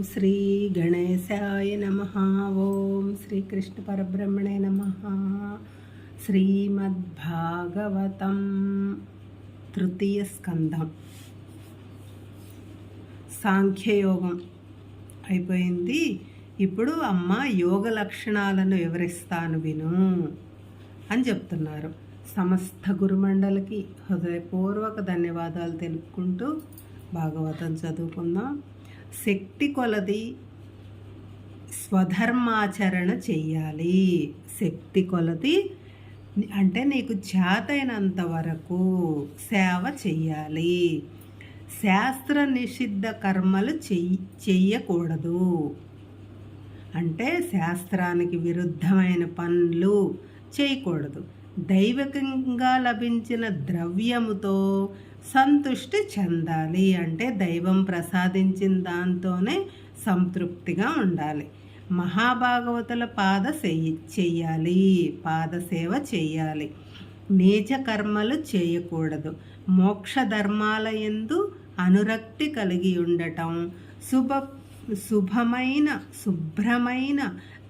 శ్రీ గణేశాయ నమః. ఓం శ్రీకృష్ణ పరబ్రహ్మణే నమః. శ్రీమద్భాగవతం తృతీయ స్కంధం సాంఖ్యయోగం అయిపోయింది. ఇప్పుడు అమ్మ యోగ లక్షణాలను వివరిస్తాను విను అని చెప్తున్నారు. సమస్త గురుమండలికి హృదయపూర్వక ధన్యవాదాలు తెలుపుకుంటూ భాగవతం చదువుకుందాం. శక్తి కొలది స్వధర్మాచరణ చెయ్యాలి. శక్తి కొలది అంటే నీకు చేతైనంత వరకు సేవ చెయ్యాలి. శాస్త్ర నిషిద్ధ కర్మలు చెయ్యకూడదు. అంటే శాస్త్రానికి విరుద్ధమైన పనులు చేయకూడదు. దైవికంగా లభించిన ద్రవ్యముతో సంతృష్టి చెందాలి. అంటే దైవం ప్రసాదించిన దాంతోనే సంతృప్తిగా ఉండాలి. మహాభాగవతుల చెయ్యాలి, పాదసేవ చెయ్యాలి. నీచ కర్మలు చేయకూడదు. మోక్ష ధర్మాల యందు అనురక్తి కలిగి ఉండటం, శుభ్రమైన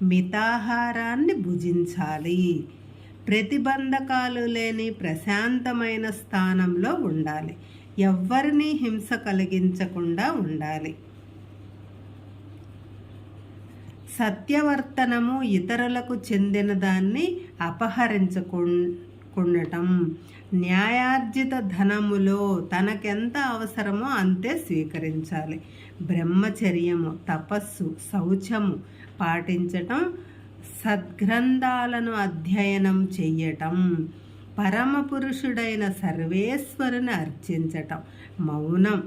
మితాహారాన్ని భుజించాలి. ప్రతిబంధకాలు లేని ప్రశాంతమైన స్థానంలో ఉండాలి. ఎవ్వరినీ హింస కలిగించకుండా ఉండాలి. సత్యవర్తనము, ఇతరులకు చెందిన దాన్ని అపహరించకుండటం, న్యాయార్జిత ధనములో తనకెంత అవసరమో అంతే స్వీకరించాలి. బ్రహ్మచర్యము, తపస్సు, శౌచము పాటించటం, సద్గ్రంథాలను అధ్యయనం చెయ్యటం, పరమపురుషుడైన సర్వేశ్వరుని అర్చించటం, మౌనం,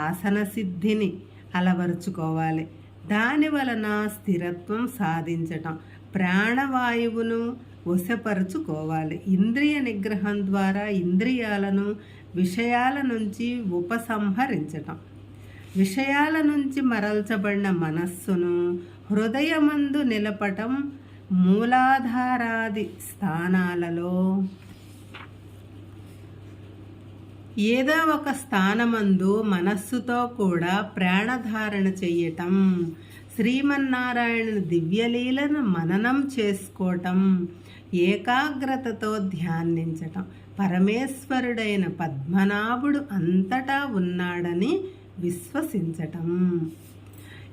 ఆసన సిద్ధిని అలవరుచుకోవాలి. దాని వలన స్థిరత్వం సాధించటం, ప్రాణవాయువును వశపరుచుకోవాలి. ఇంద్రియ నిగ్రహం ద్వారా ఇంద్రియాలను విషయాల నుంచి ఉపసంహరించటం, విషయాల నుంచి మరల్చబడిన మనస్సును హృదయమందు నిలపటం, మూలాధారాది స్థానాలలో ఏదో ఒక స్థానమందు మనస్సుతో కూడా ప్రాణధారణ చెయ్యటం, శ్రీమన్నారాయణుని దివ్యలీలను మననం చేసుకోవటం, ఏకాగ్రతతో ధ్యానించటం, పరమేశ్వరుడైన పద్మనాభుడు అంతటా ఉన్నాడని విశ్వసించటం.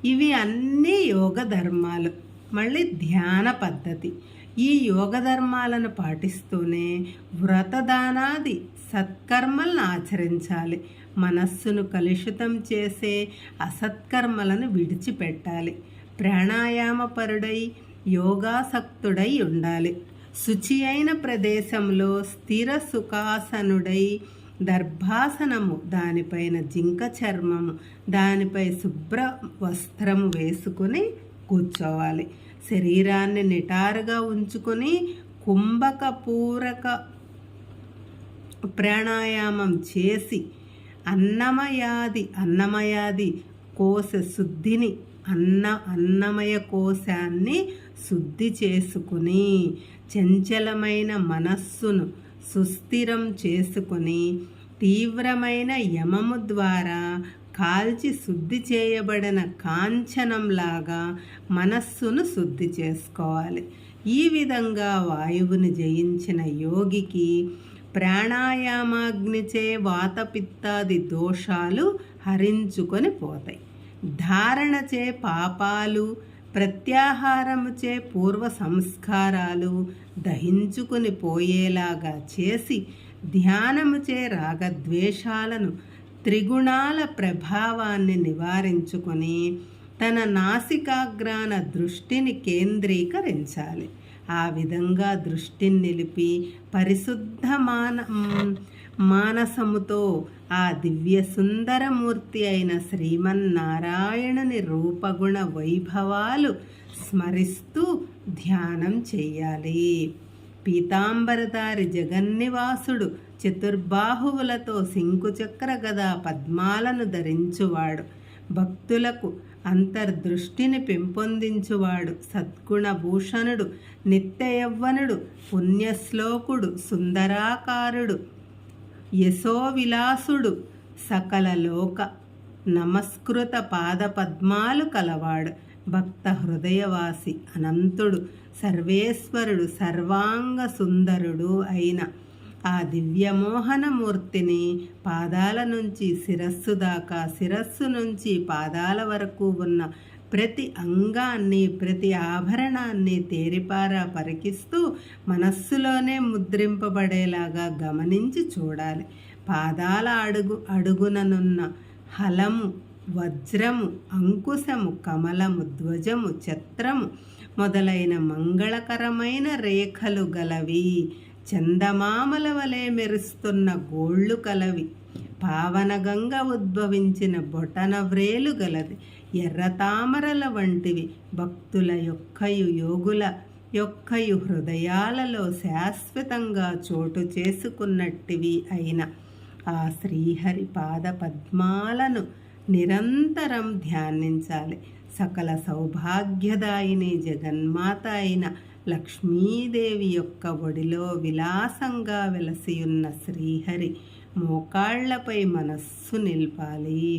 ఇవి అన్నీ యోగ ధర్మాలు. మళ్ళీ ధ్యాన పద్ధతి. ఈ యోగ ధర్మాలను పాటిస్తూనే వ్రతదానాది సత్కర్మలను ఆచరించాలి. మనస్సును కలుషితం చేసే అసత్కర్మలను విడిచిపెట్టాలి. ప్రాణాయామపరుడై యోగాసక్తుడై ఉండాలి. శుచి అయిన ప్రదేశంలో స్థిర సుఖాసనుడై దర్భాసనము, దానిపైన జింక చర్మము, దానిపై శుభ్ర వస్త్రము వేసుకుని కూర్చోవాలి. శరీరాన్ని నిటారుగా ఉంచుకొని కుంభక పూరక ప్రాణాయామం చేసి అన్నమయాది కోశ శుద్ధిని అన్నమయ కోశాన్ని శుద్ధి చేసుకుని చంచలమైన మనస్సును సుస్థిరం చేసుకుని తీవ్రమైన యమము ద్వారా కాల్చి శుద్ధి చేయబడిన కాంచనంలాగా మనస్సును శుద్ధి చేసుకోవాలి. ఈ విధంగా వాయువుని జయించిన యోగికి ప్రాణాయామాగ్నిచే వాతపిత్తాది దోషాలు హరించుకొని పోతాయి. ధారణచే పాపాలు, ప్రత్యాహారముచే పూర్వ సంస్కారాలు దహించుకుని పోయేలాగా చేసి ధ్యానముచే రాగద్వేషాలను, త్రిగుణాల ప్రభావాన్ని నివారించుకొని తన నాసికాగ్రాన దృష్టిని కేంద్రీకరించాలి. ఆ విధంగా దృష్టిని నిలిపి పరిశుద్ధ మానసముతో ఆ దివ్య సుందరమూర్తి అయిన శ్రీమన్నారాయణుని రూపగుణ వైభవాలు స్మరిస్తూ ధ్యానం చెయ్యాలి. పీతాంబరధారి జగన్నివాసుడు చతుర్బాహువులతో శంకుచక్ర గదా పద్మాలను ధరించువాడు, భక్తులకు అంతర్దృష్టిని పెంపొందించువాడు, సద్గుణభూషణుడు, నిత్యయవ్వనుడు, పుణ్యశ్లోకుడు, సుందరాకారుడు, యశోవిలాసుడు, సకల లోక నమస్కృత పాద పద్మాలు కలవాడు, భక్త హృదయవాసి, అనంతుడు, సర్వేశ్వరుడు, సర్వాంగ సుందరుడు అయిన ఆ దివ్యమోహనమూర్తిని పాదాల నుంచి శిరస్సు దాకా, శిరస్సు నుంచి పాదాల వరకు ఉన్న ప్రతి అంగాన్ని, ప్రతి ఆభరణాన్ని తేరిపారా పరికిస్తూ మనస్సులోనే ముద్రింపబడేలాగా గమనించి చూడాలి. పాదాల అడుగుననున్న హలము, వజ్రము, అంకుశము, కమలము, ధ్వజము, ఛత్రము మొదలైన మంగళకరమైన రేఖలు గలవి. చందమామల వలె మెరుస్తున్న గోళ్ళు కలవి. పావనగంగ ఉద్భవించిన బొటన వ్రేలు గలది. ఎర్రతామరల వంటివి. భక్తుల యొక్కయు యోగుల యొక్కయు హృదయాలలో శాశ్వతంగా చోటు చేసుకున్నట్టివి అయిన ఆ శ్రీహరి పాద పద్మాలను నిరంతరం ధ్యానించాలి. సకల సౌభాగ్యదాయిని జగన్మాత అయిన లక్ష్మీదేవి యొక్క ఒడిలో విలాసంగా వెలసియున్న శ్రీహరి మోకాళ్లపై మనస్సు నిల్పాలి.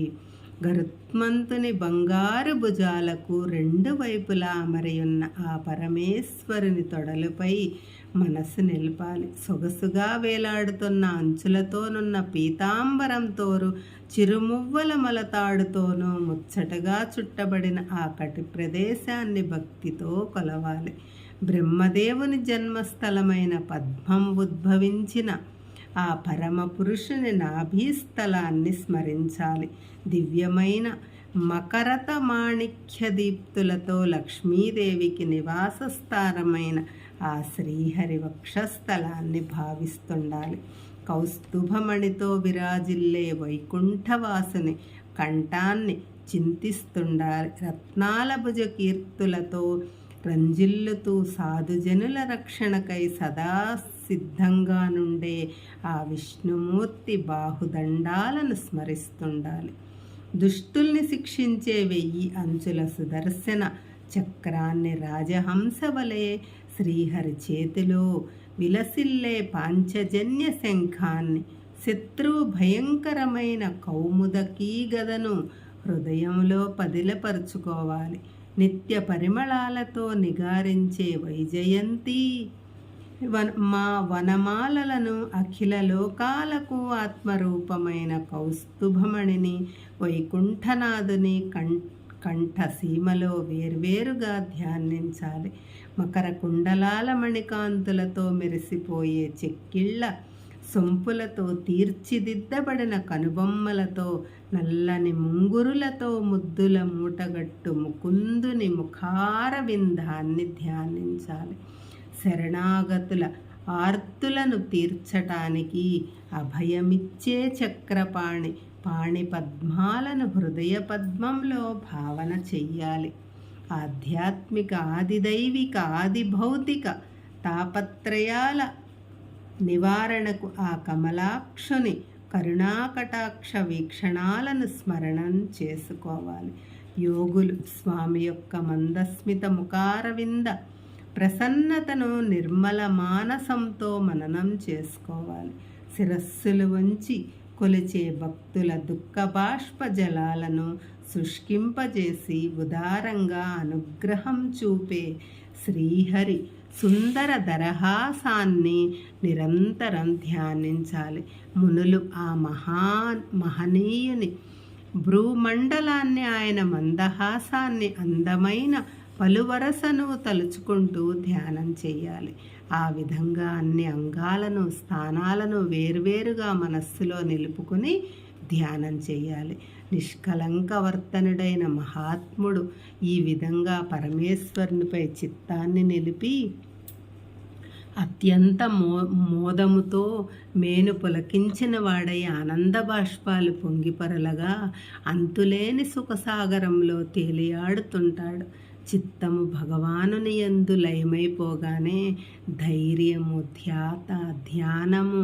గరుత్మంతుని బంగారు భుజాలకు రెండు వైపులా అమరియున్న ఆ పరమేశ్వరుని తొడలపై మనస్సు నిలపాలి. సొగసుగా వేలాడుతున్న అంచులతోనున్న పీతాంబరంతోరు చిరుమువ్వల మలతాడుతోనూ ముచ్చటగా చుట్టబడిన ఆ కటి ప్రదేశాన్ని భక్తితో కొలవాలి. బ్రహ్మదేవుని జన్మస్థలమైన పద్మం ఉద్భవించిన ఆ పరమ పురుషుని నాభీస్థలాన్ని స్మరించాలి. దివ్యమైన మకరత మాణిక్య దీప్తులతో లక్ష్మీదేవికి నివాస స్థానమైన ఆ శ్రీహరి వక్షస్థలాన్ని భావిస్తుండాలి. కౌస్తుభమణితో విరాజిల్లే వైకుంఠవాసుని కంఠాన్ని చింతిస్తుండాలి. రత్నాల భుజ కీర్తులతో రంజిల్లుతూ సాధుజనుల రక్షణకై సదా సిద్ధంగా నుండే ఆ విష్ణుమూర్తి బాహుదండాలను స్మరిస్తుండాలి. దుష్టుల్ని శిక్షించే 1000 అంచుల సుదర్శన చక్రాన్ని రాజహంస వలె శ్రీహరి చేతిలో విలసిల్లే పాంచజన్య శంఖాన్ని, శత్రు భయంకరమైన కౌముదకీ గదను హృదయంలో పదిలపరుచుకోవాలి. నిత్య పరిమళాలతో నిగారించే వైజయంతి మా వనమాలలను, అఖిల లోకాలకు ఆత్మరూపమైన కౌస్తుభమణిని, వైకుంఠనాథుని కంఠసీమలో వేర్వేరుగా ధ్యానించాలి. మకర కుండలాల మణికాంతులతో మెరిసిపోయే చెక్కిళ్ళ సొంపులతో తీర్చిదిద్దబడిన కనుబొమ్మలతో, నల్లని ముంగురులతో ముద్దుల మూటగట్టు ముకుందుని ముఖార విందాన్ని ధ్యానించాలి. శరణాగతుల ఆర్తులను తీర్చటానికి అభయమిచ్చే చక్రపాణి పాణి పద్మాలను హృదయ పద్మంలో భావన చెయ్యాలి. ఆధ్యాత్మిక, ఆదిదైవిక, ఆదిభౌతిక తాపత్రయాల నివారణకు ఆ కమలాక్షుని కరుణాకటాక్ష వీక్షణాలను స్మరణం చేసుకోవాలి. యోగులు స్వామి యొక్క మందస్మిత ముఖారవింద ప్రసన్నతను నిర్మల మానసంతో మననం చేసుకోవాలి. శిరస్సులు వంచి కొలిచే భక్తుల దుఃఖ బాష్ప జలాలను శుష్కింపజేసి ఉదారంగా అనుగ్రహం చూపే శ్రీహరి సుందర దరహాసాన్ని నిరంతరం ధ్యానించాలి. మునులు ఆ మహనీయుని భ్రూమండలాన్ని, ఆయన మందహాసాన్ని, అందమైన పలువరసను తలుచుకుంటూ ధ్యానం చేయాలి. ఆ విధంగా అన్ని అంగాలను, స్థానాలను వేర్వేరుగా మనస్సులో నిలుపుకొని ధ్యానం చేయాలి. నిష్కలంక వర్తనుడైన మహాత్ముడు ఈ విధంగా పరమేశ్వరునిపై చిత్తాన్ని నిలిపి అత్యంత మోదముతో మేను పులకించిన వాడై ఆనంద బాష్పాలు పొంగిపరలగా అంతులేని సుఖసాగరంలో తేలియాడుతుంటాడు. చిత్తము భగవానుని యందు లయమైపోగానే ధైర్యము, ధ్యానము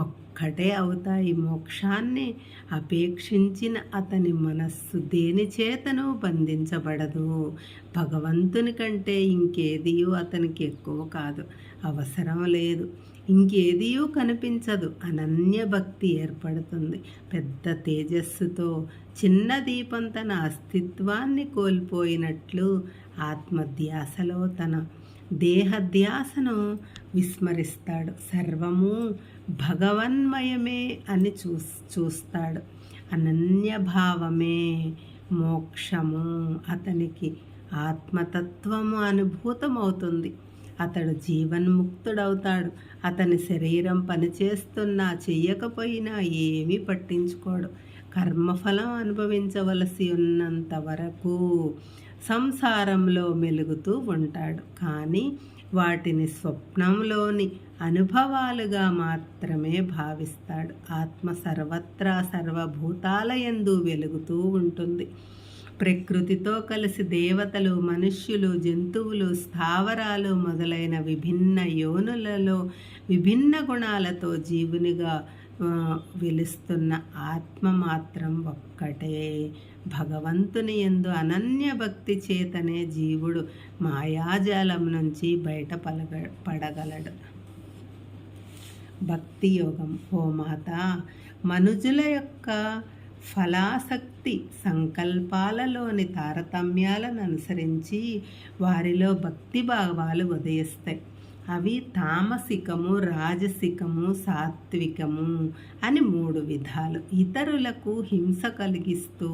ఒక్కటే అవుతాయి. మోక్షాన్ని అపేక్షించిన అతని మనస్సు దేని చేతను బంధించబడదు. భగవంతుని కంటే ఇంకేదియూ అతనికి ఎక్కువ కాదు, అవసరం లేదు. ఇంకేదియూ కనిపించదు. అనన్య భక్తి ఏర్పడుతుంది. పెద్ద తేజస్సుతో చిన్న దీపం తన అస్తిత్వాన్ని కోల్పోయినట్లు ఆత్మధ్యాసలో తన దేహధ్యాసను విస్మరిస్తాడు. సర్వము భగవన్మయమే అని చూస్తాడు. అనన్యభావమే మోక్షము. అతనికి ఆత్మతత్వము అనుభూతమవుతుంది. అతడు జీవన్ముక్తుడవుతాడు. అతని శరీరం పనిచేస్తున్నా చెయ్యకపోయినా ఏమీ పట్టించుకోడు. కర్మఫలం అనుభవించవలసి ఉన్నంత వరకు సంసారంలో మెలుగుతూ ఉంటాడు. కానీ వాటిని స్వప్నంలోని అనుభవాలుగా మాత్రమే భావిస్తాడు. ఆత్మ సర్వత్రా సర్వభూతాలయందు వెలుగుతూ ఉంటుంది. ప్రకృతితో కలిసి దేవతలు, మనుష్యులు, జంతువులు, స్థావరాలు మొదలైన విభిన్న యోనులలో విభిన్న గుణాలతో జీవునిగా వెలుస్తున్న ఆత్మ మాత్రం ఒక్కటే. భగవంతుని యందు అనన్య భక్తి చేతనే జీవుడు మాయాజాలం నుంచి పడగలడు. భక్తి యోగం. ఓ మాత, మనుజుల యొక్క ఫలాసక్తి సంకల్పాలలోని తారతమ్యాలను అనుసరించి వారిలో భక్తి భావాలు ఉదయిస్తాయి. అవి తామసికము, రాజసికము, సాత్వికము అని 3 విధాలు. ఇతరులకు హింస కలిగిస్తూ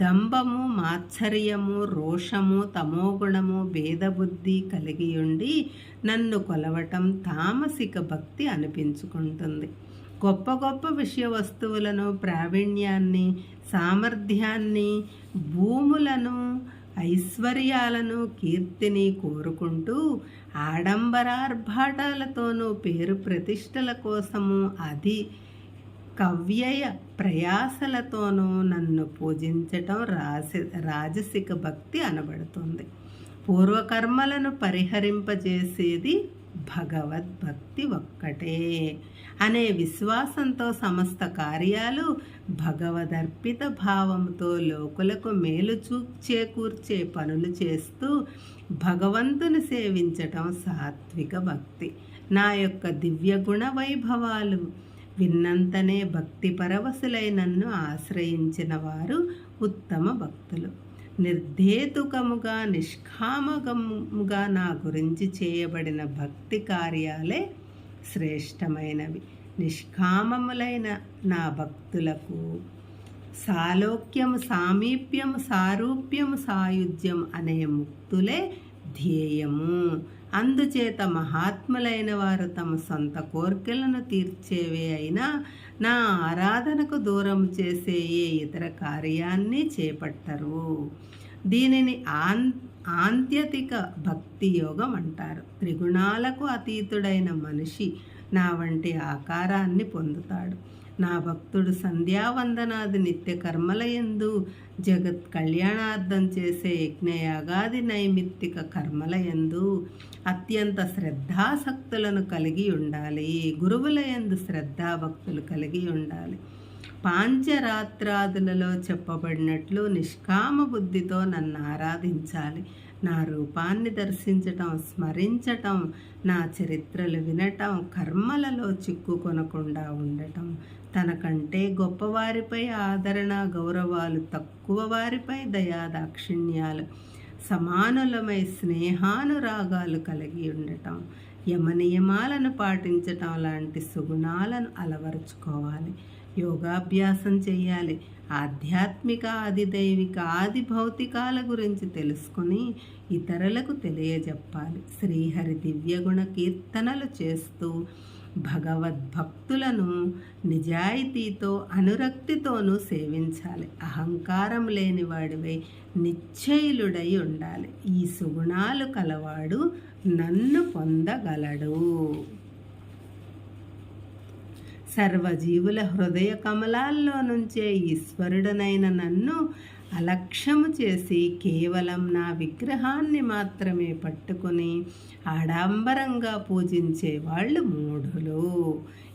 దంభము, మాత్సర్యము, రోషము, తమోగుణము, భేదబుద్ధి కలిగి ఉండి నన్ను కొలవటం తామసిక భక్తి అనిపించుకుంటుంది. గొప్ప గొప్ప విషయ వస్తువులను, ప్రావీణ్యాన్ని, సామర్థ్యాన్ని, భూములను, ఐశ్వర్యాలను, కీర్తిని కోరుకుంటూ ఆడంబరార్భాటాలతోనూ పేరు ప్రతిష్టల కోసము కవ్యయ ప్రయాసలతోనూ నన్ను పూజించటం రాజసిక భక్తి అనబడుతుంది. పూర్వకర్మలను పరిహరింపజేసేది భగవద్భక్తి ఒక్కటే అనే విశ్వాసంతో సమస్త కార్యాలు భగవదర్పిత భావంతో లోకులకు మేలు చేకూర్చే పనులు చేస్తూ భగవంతుని సేవించటం సాత్విక భక్తి. నా యొక్క దివ్య గుణ వైభవాలు విన్నంతనే భక్తి పరవశులై నన్ను ఆశ్రయించిన వారు ఉత్తమ భక్తులు. నిర్ధేతుకముగా నిష్కామముగా నా గురించి చేయబడిన భక్తి కార్యాలే శ్రేష్టమైనవి. నిష్కామములైన నా భక్తులకు సాలోక్యము, సామీప్యము, సారూప్యము, సాయుధ్యం అనే ముక్తులే ధ్యేయము. అందుచేత మహాత్ములైన వారు తమ సొంత కోర్కెలను తీర్చేవే అయినా నా ఆరాధనకు దూరం చేసే ఏ ఇతర కార్యాన్ని చేపట్టరు. దీనిని ఆంత్యతిక భక్తి యోగం అంటారు. త్రిగుణాలకు అతీతుడైన మనిషి నా వంటి ఆకారాన్ని పొందుతాడు. నా భక్తుడు సంధ్యావందనాది నిత్య కర్మలయందు, జగత్ కళ్యాణార్థం చేసే యజ్ఞయాగాది నైమిత్తిక కర్మలయందు అత్యంత శ్రద్ధాసక్తులను కలిగి ఉండాలి. గురువులయందు శ్రద్ధాభక్తులు కలిగి ఉండాలి. పాంచరాత్రాదులలో చెప్పబడినట్లు నిష్కామ బుద్ధితో నన్ను ఆరాధించాలి. నా రూపాన్ని దర్శించటం, స్మరించటం, నా చరిత్రలు వినటం, కర్మలలో చిక్కుకొనకుండా ఉండటం, తనకంటే గొప్పవారిపై ఆదరణ, గౌరవాలు, తక్కువ వారిపై దయాదాక్షిణ్యాలు, సమానులమై స్నేహానురాగాలు కలిగి ఉండటం, యమనియమాలను పాటించటం లాంటి సుగుణాలను అలవరుచుకోవాలి. యోగాభ్యాసం చేయాలి. ఆధ్యాత్మిక, ఆదిదైవిక, ఆది భౌతికాల గురించి తెలుసుకుని ఇతరులకు తెలియజెప్పాలి. శ్రీహరి దివ్యగుణ కీర్తనలు చేస్తూ భగవద్భక్తులను నిజాయితీతో, అనురక్తితోనూ సేవించాలి. అహంకారం లేనివాడివై నిశ్చయులుడై ఉండాలి. ఈ సుగుణాలు కలవాడు నన్ను పొందగలడు. సర్వజీవుల హృదయ కమలాల్లో నుంచే ఈశ్వరుడనైన నన్ను అలక్ష్యము చేసి కేవలం నా విగ్రహాన్ని మాత్రమే పట్టుకొని ఆడంబరంగా పూజించే వాళ్ళు మూఢులు.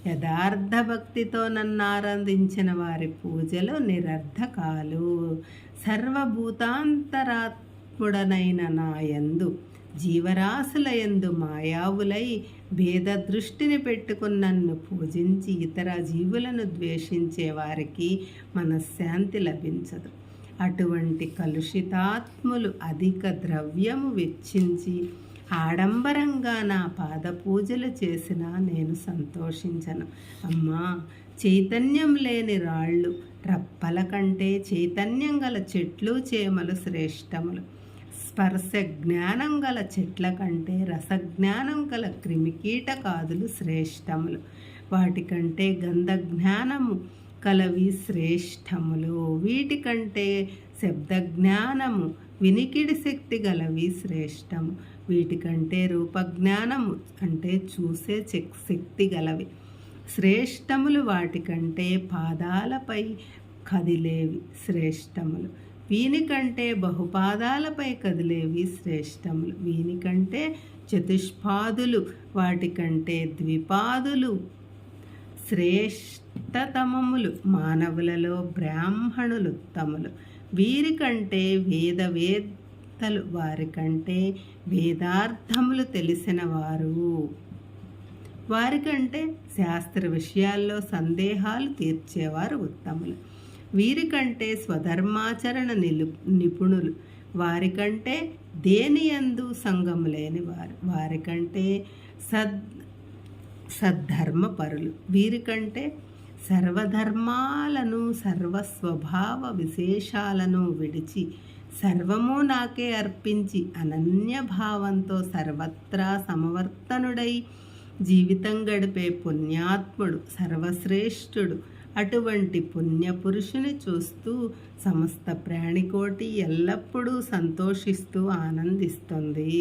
యథార్థ భక్తితో నన్ను ఆరాధించిన వారి పూజలు నిరర్ధకాలు. సర్వభూతాంతరాత్ముడనైన నా యందు జీవరాశుల యందు మాయావులై భేద దృష్టిని పెట్టుకుని నన్ను పూజించి ఇతర జీవులను ద్వేషించే వారికి మనశ్శాంతి లభించదు. అటువంటి కలుషితాత్ములు అధిక ద్రవ్యము వెచ్చించి ఆడంబరంగా నా పాద పూజలు చేసినా నేను సంతోషించను. అమ్మా, చైతన్యం లేని రాళ్ళు రప్పల కంటే చైతన్యం గల చెట్లు చేమలు శ్రేష్టములు. స్పర్శ జ్ఞానం గల చెట్ల కంటే రసజ్ఞానం గల క్రిమికీటకాదులు శ్రేష్టములు. వాటికంటే గంధ జ్ఞానము కలవి శ్రేష్టములు. వీటికంటే శబ్ద జ్ఞానము వినికిడి శక్తి గలవి శ్రేష్టము. వీటికంటే రూపజ్ఞానము అంటే చూసే శక్తి గలవి శ్రేష్టములు. వాటికంటే పాదాలపై కదిలేవి శ్రేష్టములు. వీనికంటే బహుపాదాలపై కదిలేవి శ్రేష్టములు. వీనికంటే చతుష్పాదులు, వాటికంటే ద్విపాదులు శ్రేష్టతమములు. మానవులలో బ్రాహ్మణులు ఉత్తములు. వీరికంటే వేదవేత్తలు, వారికంటే వేదార్థములు తెలిసిన వారు. వారికంటే శాస్త్ర విషయాల్లో సందేహాలు తీర్చేవారు ఉత్తములు. వీరికంటే స్వధర్మాచరణ నిపుణులు. వారికంటే దేనియందు సంగము లేని వారు. వారికంటే సద్ధర్మపరులు. వీరికంటే సర్వధర్మాలను సర్వస్వభావ విశేషాలను విడిచి సర్వము నాకే అర్పించి అనన్యభావంతో సర్వత్రా సమవర్తనుడై జీవితం గడిపే పుణ్యాత్ముడు సర్వశ్రేష్ఠుడు. అటువంటి పుణ్యపురుషుని చూస్తూ సమస్త ప్రాణికోటి ఎల్లప్పుడూ సంతోషిస్తూ ఆనందిస్తుంది.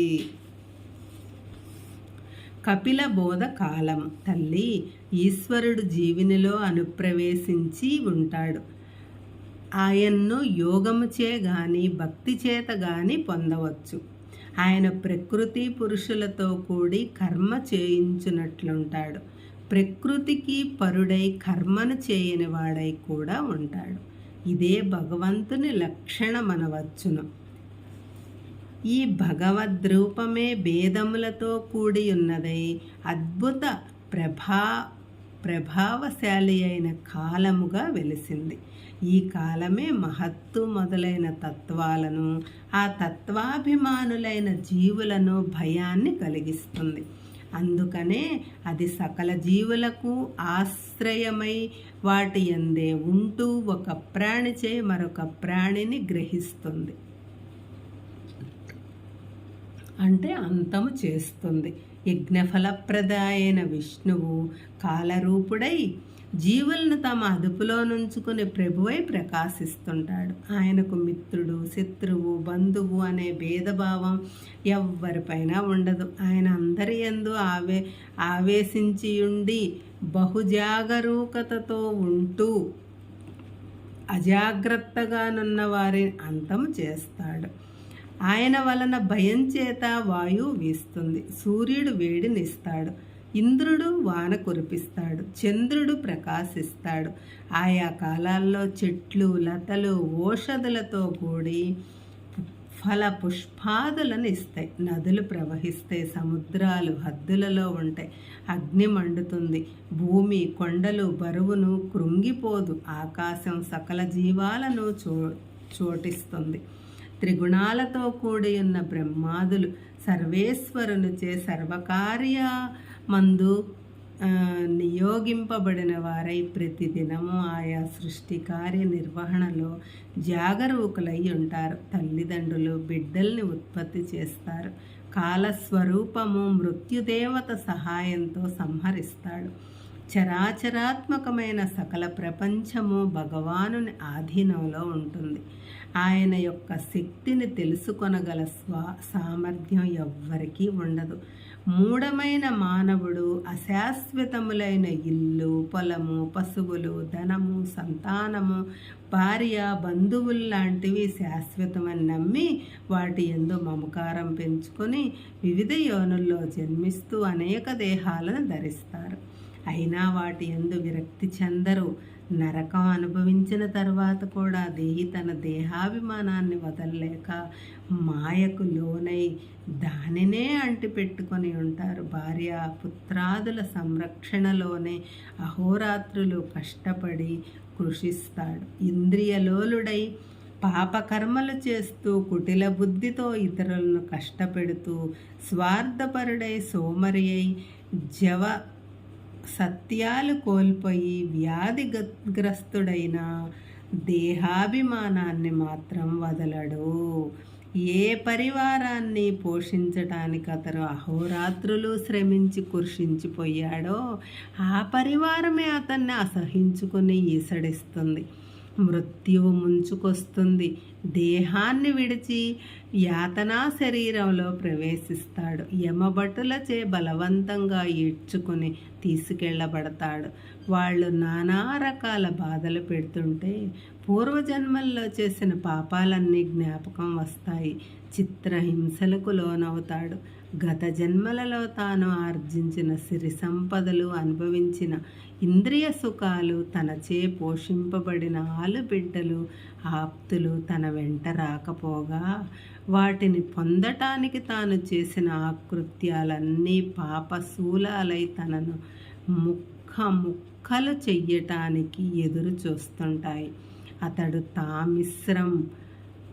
కపిల బోధ కాలం. తల్లి, ఈశ్వరుడు జీవినిలో అనుప్రవేశించి ఉంటాడు. ఆయన్ను యోగముచే గాని భక్తి చేత గాని పొందవచ్చు. ఆయన ప్రకృతి పురుషులతో కూడి కర్మ చేయించున్నట్లుంటాడు. ప్రకృతికి పరుడై కర్మను చేయని వాడై కూడా ఉంటాడు. ఇదే భగవంతుని లక్షణమనవచ్చును. ఈ భగవద్రూపమే భేదములతో కూడి ఉన్నదై అద్భుత ప్రభావశాలి అయిన కాలముగా వెలిసింది. ఈ కాలమే మహత్తు మొదలైన తత్వాలను, ఆ తత్వాభిమానులైన జీవులను భయాన్ని కలిగిస్తుంది. అందుకనే అది సకల జీవులకు ఆశ్రయమై వాటి యందే ఉంటూ ఒక ప్రాణిచే మరొక ప్రాణిని గ్రహిస్తుంది, అంటే అంతము చేస్తుంది. యజ్ఞఫలప్రదాయైన విష్ణువు కాలరూపుడై జీవులను తమ అదుపులో నుంచుకుని ప్రభువై ప్రకాశిస్తుంటాడు. ఆయనకు మిత్రుడు, శత్రువు, బంధువు అనే భేదభావం ఎవ్వరిపైన ఉండదు. ఆయన అందరి యందు ఆవేశించి ఉండి బహుజాగరూకతతో ఉంటూ అజాగ్రత్తగానున్న వారిని అంతము చేస్తాడు. ఆయన వలన భయం చేత వాయువు వీస్తుంది, సూర్యుడు వేడినిస్తాడు, ఇంద్రుడు వాన కురిపిస్తాడు, చంద్రుడు ప్రకాశిస్తాడు. ఆయా కాలాల్లో చెట్లు, లతలు, ఓషధులతో కూడి ఫల పుష్పాదులను ఇస్తాయి. నదులు ప్రవహిస్తాయి, సముద్రాలు హద్దులలో ఉంటాయి, అగ్ని మండుతుంది, భూమి కొండలు బరువును కృంగిపోదు, ఆకాశం సకల జీవాలను చోటిస్తుంది. త్రిగుణాలతో కూడి ఉన్న బ్రహ్మాదులు సర్వేశ్వరునిచే సర్వకార్యమందు నియోగింపబడిన వారై ప్రతిదినము ఆయా సృష్టి కార్య నిర్వహణలో జాగరూకులై ఉంటారు. తల్లిదండ్రులు బిడ్డల్ని ఉత్పత్తి చేస్తారు. కాలస్వరూపము మృత్యుదేవత సహాయంతో సంహరిస్తాడు. చరాచరాత్మకమైన సకల ప్రపంచము భగవానుని ఆధీనంలో ఉంటుంది. ఆయన యొక్క శక్తిని తెలుసుకొనగల సామర్థ్యం ఎవ్వరికీ ఉండదు. మూఢమైన మానవుడు అశాశ్వతములైన ఇల్లు, పొలము, పశువులు, ధనము, సంతానము, భార్య, బంధువులు లాంటివి శాశ్వతమని నమ్మి వాటి యందు మమకారం పెంచుకొని వివిధ యోనుల్లో జన్మిస్తూ అనేక దేహాలను ధరిస్తారు. అయినా వాటి యందు విరక్తి చెందరు. నరకం అనుభవించిన తర్వాత కూడా దేహి తన దేహాభిమానాన్ని వదలలేక మాయకు లోనై దానినే అంటిపెట్టుకొని ఉంటారు. భార్య పుత్రాదుల సంరక్షణలోనే అహోరాత్రులు కష్టపడి కృషిస్తాడు. ఇంద్రియలోలుడై పాపకర్మలు చేస్తూ కుటిల బుద్ధితో ఇతరులను కష్టపెడుతూ స్వార్థపరుడై సోమరి అయి జవ సత్యాలు కోల్పోయి వ్యాధిగ్రస్తుడైన దేహాభిమానాన్ని మాత్రం వదలడు. ఏ పరివారాన్ని పోషించటానికి అతను అహోరాత్రులు శ్రమించి కృషించిపోయాడో ఆ పరివారమే అతన్ని అసహించుకుని ఈసడిస్తుంది. మృత్యువు ముంచుకొస్తుంది. దేహాన్ని విడిచి యాతనా శరీరంలో ప్రవేశిస్తాడు. యమభటులచే బలవంతంగా ఈడ్చుకుని తీసుకెళ్ళబడతాడు. వాళ్ళు నానా రకాల బాధలు పెడుతుంటే పూర్వజన్మల్లో చేసిన పాపాలన్నీ జ్ఞాపకం వస్తాయి. చిత్రహింసలకు లోనవుతాడు. గత జన్మలలో తాను ఆర్జించిన సిరి సంపదలు, అనుభవించిన ఇంద్రియ సుఖాలు, తనచే పోషింపబడిన ఆలుబిడ్డలు, ఆప్తులు తన వెంట రాకపోగా వాటిని పొందటానికి తాను చేసిన ఆకృత్యాలన్నీ పాపశూలాలై తనను ముక్కలు చెయ్యటానికి ఎదురు చూస్తుంటాయి. అతడు తామిశ్రం,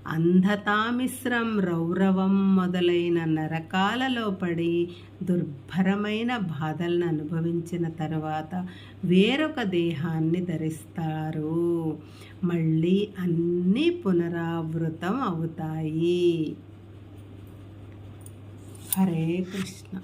అంధతామిశ్రం, రౌరవం మొదలైన నరకాలలో పడి దుర్భరమైన బాధలను అనుభవించిన తరువాత వేరొక దేహాన్ని ధరిస్తారు. మళ్ళీ అన్నీ పునరావృతం అవుతాయి. హరే కృష్ణ.